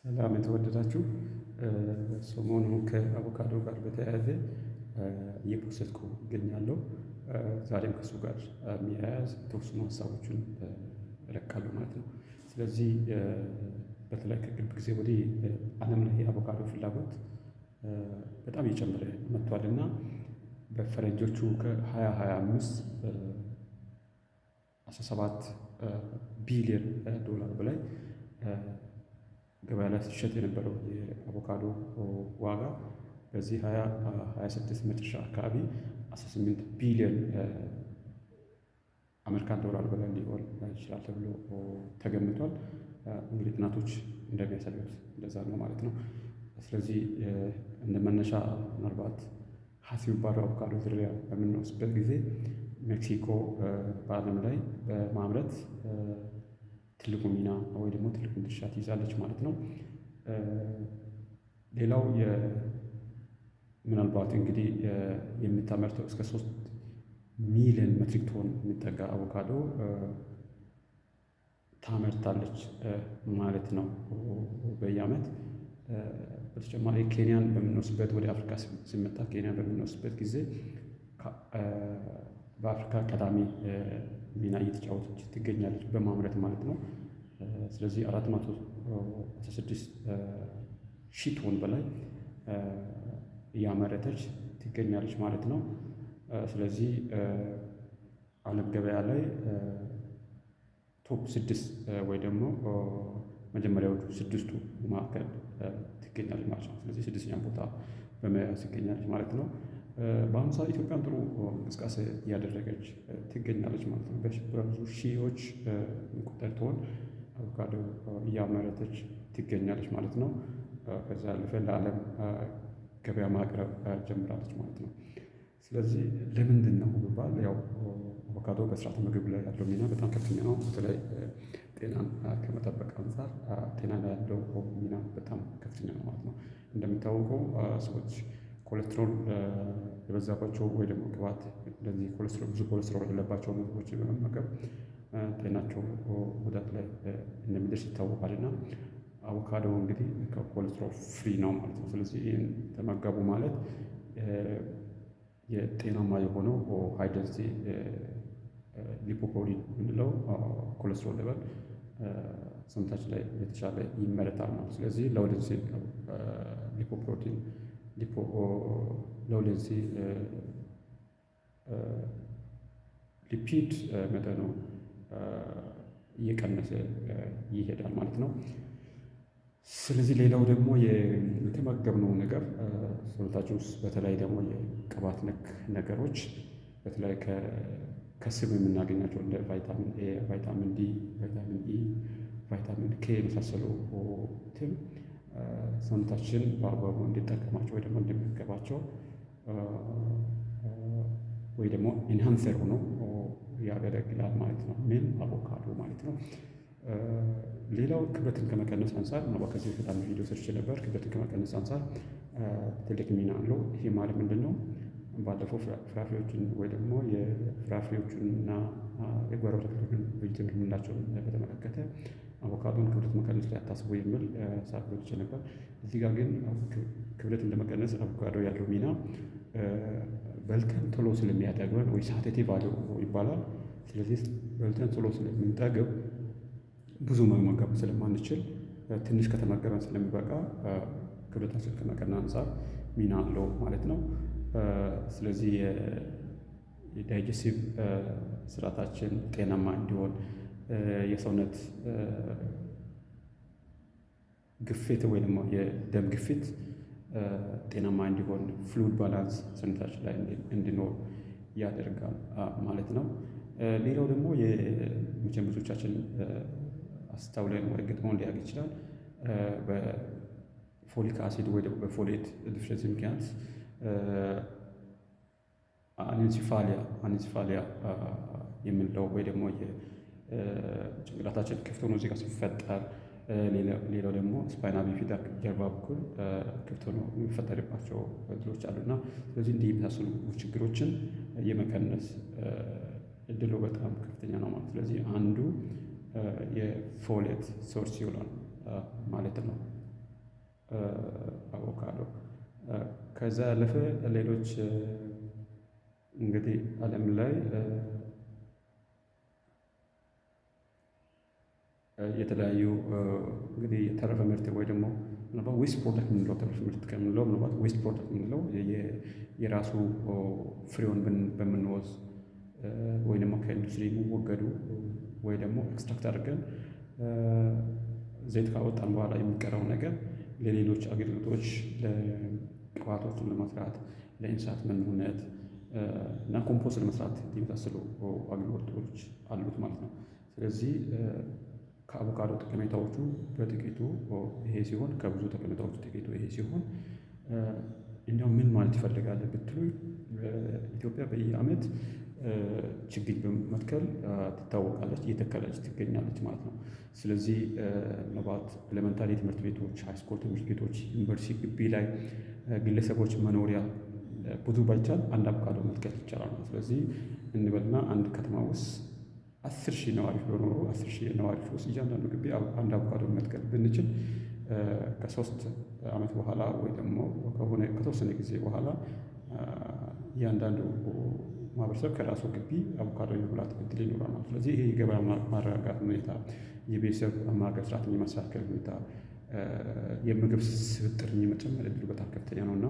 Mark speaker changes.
Speaker 1: ሰላም የተወደዳችሁ ሰሞኑ ከአቮካዶ ጋር በተያያዘ እየፖስትኩ እገኛለሁ። ዛሬም ከእሱ ጋር የሚያያዝ የተወሰኑ ሀሳቦችን እለቃለሁ ማለት ነው። ስለዚህ በተለይ ከቅርብ ጊዜ ወዲህ ዓለም ላይ የአቮካዶ ፍላጎት በጣም እየጨመረ መጥቷል እና በፈረንጆቹ ከ2025 17 ቢሊዮን ዶላር በላይ ገበያ ላይ ሲሸጥ የነበረው የአቮካዶ ዋጋ በዚህ 2026 መጨረሻ አካባቢ 18 ቢሊዮን አሜሪካን ዶላር በላይ ሊሆን ይችላል ተብሎ ተገምቷል። እንግዲህ ጥናቶች እንደሚያሳዩት እንደዛ ነው ማለት ነው። ስለዚህ እንደ መነሻ ምናልባት ሀሲብ የሚባለው አቮካዶ ዝርያ በምንወስድበት ጊዜ ሜክሲኮ በዓለም ላይ በማምረት ትልቁ ሚና ወይ ደግሞ ትልቁን ድርሻ ትይዛለች ማለት ነው። ሌላው ምናልባት እንግዲህ የምታመርተው እስከ 3 ሚሊዮን ሜትሪክ ቶን የሚጠጋ አቮካዶ ታመርታለች ማለት ነው በየዓመት። በተጨማሪ ኬንያን በምንወስድበት ወደ አፍሪካ ሲመጣ ኬንያን በምንወስድበት ጊዜ በአፍሪካ ቀዳሚ ሚና እየተጫወተች ትገኛለች በማምረት ማለት ነው። ስለዚህ 416 ሺህ ቶን በላይ እያመረተች ትገኛለች ማለት ነው። ስለዚህ ዓለም ገበያ ላይ ቶፕ 6 ወይ ደግሞ መጀመሪያዎቹ 6ቱ መካከል ትገኛለች ማለት ነው። ስለዚህ 6ኛ ቦታ በመያዝ ትገኛለች ማለት ነው። በአሁኑ ሰዓት ኢትዮጵያን ጥሩ እንቅስቃሴ እያደረገች ትገኛለች ማለት ነው። በብዙ ሺዎች የሚቆጠር ቶን አቮካዶ እያመረተች ትገኛለች ማለት ነው። ከዛ ያለፈ ለዓለም ገበያ ማቅረብ ጀምራለች ማለት ነው። ስለዚህ ለምንድን ነው ቢባል ያው አቮካዶ በስርዓተ ምግብ ላይ ያለው ሚና በጣም ከፍተኛ ነው። በተለይ ጤናን ከመጠበቅ አንፃር ጤና ላይ ያለው ሚና በጣም ከፍተኛ ነው ማለት ነው። እንደሚታወቀው ሰዎች ኮሌስትሮል የበዛባቸው ወይ ደግሞ ቅባት እንደዚህ ብዙ ኮሌስትሮል የሌለባቸው ምግቦችን በመመገብ ጤናቸው ጉዳት ላይ እንደሚደርስ ይታወቃል። እና አቮካዶ እንግዲህ ከኮሌስትሮል ፍሪ ነው ማለት ነው። ስለዚህ ይህን ተመገቡ ማለት የጤናማ የሆነው ሃይ ዴንሲቲ ሊፖፕሮቲን የምንለው ኮሌስትሮል ሌቨል ሰውነታችን ላይ የተሻለ ይመረታል ማለት ነው። ስለዚህ ሎው ዴንሲቲ ሊፖፕሮቲን ሎው ዴንሲቲ ሊፒድ መጠኑ እየቀነሰ ይሄዳል ማለት ነው። ስለዚህ ሌላው ደግሞ የተመገብነው ነገር ሰውነታችን ውስጥ በተለይ ደግሞ የቅባት ነክ ነገሮች በተለይ ከስብ የምናገኛቸው እንደ ቫይታሚን ኤ፣ ቫይታሚን ዲ፣ ቫይታሚን ኢ፣ ቫይታሚን ኬ የመሳሰሉትን ሰውነታችን በአግባቡ እንዲጠቀማቸው ወይ ደግሞ እንዲመገባቸው ወይ ደግሞ ኢንሃንሰር ሆኖ ያገለግላል ማለት ነው። ምን አቮካዶ ማለት ነው። ሌላው ክብደትን ከመቀነስ አንፃር ነው። ከዚህ በፊት አንድ ቪዲዮ ሰርቼ ነበር። ክብደትን ከመቀነስ አንፃር ትልቅ ሚና አለው። ይሄ ማለት ምንድን ነው? ባለፈው ፍራፍሬዎችን ወይ ደግሞ የፍራፍሬዎችን እና የጓሮ ተክሎችን ቬጅቴብል የምንላቸውን በተመለከተ አቮካዶን ክብደት መቀነስ ላይ አታስቡ የሚል ሀሳብ ገብቼ ነበር። እዚህ ጋር ግን ክብደትን ለመቀነስ አቮካዶ ያለው ሚና በልተን ቶሎ ስለሚያጠግበን ወይ ሳቴቴ ቫሊዩ ይባላል። ስለዚህ በልተን ቶሎ ስለምንጠግብ ብዙ መመገብ ስለማንችል ትንሽ ከተመገበን ስለሚበቃ ክብደታችን ከመቀነስ አንፃር ሚና አለው ማለት ነው። ስለዚህ የዳይጀስቲቭ ስርዓታችን ጤናማ እንዲሆን የሰውነት ግፊት ወይ ደግሞ የደም ግፊት ጤናማ እንዲሆን ፍሉድ ባላንስ ሰውነታችን ላይ እንዲኖር ያደርጋል ማለት ነው። ሌላው ደግሞ መቼም ብዙዎቻችን አስተውለን ወይ ገጥሞን ሊያውቅ ይችላል። በፎሊክ አሲድ ወይ ደግሞ በፎሌት ዲፊሸንሲ ምክንያት አኒንሲፋሊያ የምንለው ወይ ደግሞ ጭንቅላታችን ክፍት ሆኖ እዚህ ጋር ሲፈጠር፣ ሌላው ደግሞ ስፓይና ቢፊዳ ጀርባ በኩል ክፍት ሆኖ የሚፈጠርባቸው እድሎች አሉና ስለዚህ እንዲህ የመሳሰሉ ችግሮችን የመቀነስ እድሉ በጣም ከፍተኛ ነው ማለት። ስለዚህ አንዱ የፎሌት ሶርስ ይሆናል ማለት ነው አቮካዶ። ከዛ ያለፈ ሌሎች እንግዲህ ዓለም ላይ የተለያዩ እንግዲህ የተረፈ ምርት ወይ ደግሞ ምናልባት ዌስት ፕሮዳክት የምንለው ተረፈ ምርት ከምንለው ምናልባት ዌስት ፕሮዳክት የምንለው የራሱ ፍሬውን በምንወዝ ወይ ደግሞ ከኢንዱስትሪ የሚወገዱ ወይ ደግሞ ኤክስትራክት አድርገን ዘይት ካወጣን በኋላ የሚቀረው ነገር ለሌሎች አገልግሎቶች ለቅባቶችን ለመስራት ለእንስሳት መኖነት እና ኮምፖስት ለመስራት የመሳሰሉ አገልግሎቶች አሉት ማለት ነው። ስለዚህ ከአቮካዶ ጠቀሜታዎቹ በጥቂቱ ይሄ ሲሆን ከብዙ ጠቀሜታዎቹ ጥቂቱ ይሄ ሲሆን እንዲያው ምን ማለት ይፈልጋል ብትሉ ኢትዮጵያ በየዓመት ችግኝ በመትከል ትታወቃለች፣ እየተከለች ትገኛለች ማለት ነው። ስለዚህ ምናልባት ኤሌመንታሪ ትምህርት ቤቶች፣ ሃይስኩል ትምህርት ቤቶች፣ ዩኒቨርሲቲ ግቢ ላይ ግለሰቦች መኖሪያ ብዙ ባይቻል አንድ አቮካዶ መትከል ይቻላል ነው። ስለዚህ እንበልና አንድ ከተማ ውስጥ 10,000 ነዋሪዎች በኖሩ 10,000 ነዋሪዎች ውስጥ እያንዳንዱ ግቢ አንድ አቮካዶ መትከል ብንችል ከ3 ዓመት በኋላ ወይ ደግሞ ከተወሰነ ጊዜ በኋላ እያንዳንዱ ማህበረሰብ ከራሱ ግቢ አቮካዶ የመብላት እድል ይኖራል። ስለዚህ ይሄ የገበያ ማረጋጋት ሁኔታ፣ የቤተሰብ ማገዝ ስርዓትን የማስተካከል ሁኔታ፣ የምግብ ስብጥርን የመጨመር እድሉ በጣም ከፍተኛ ነው እና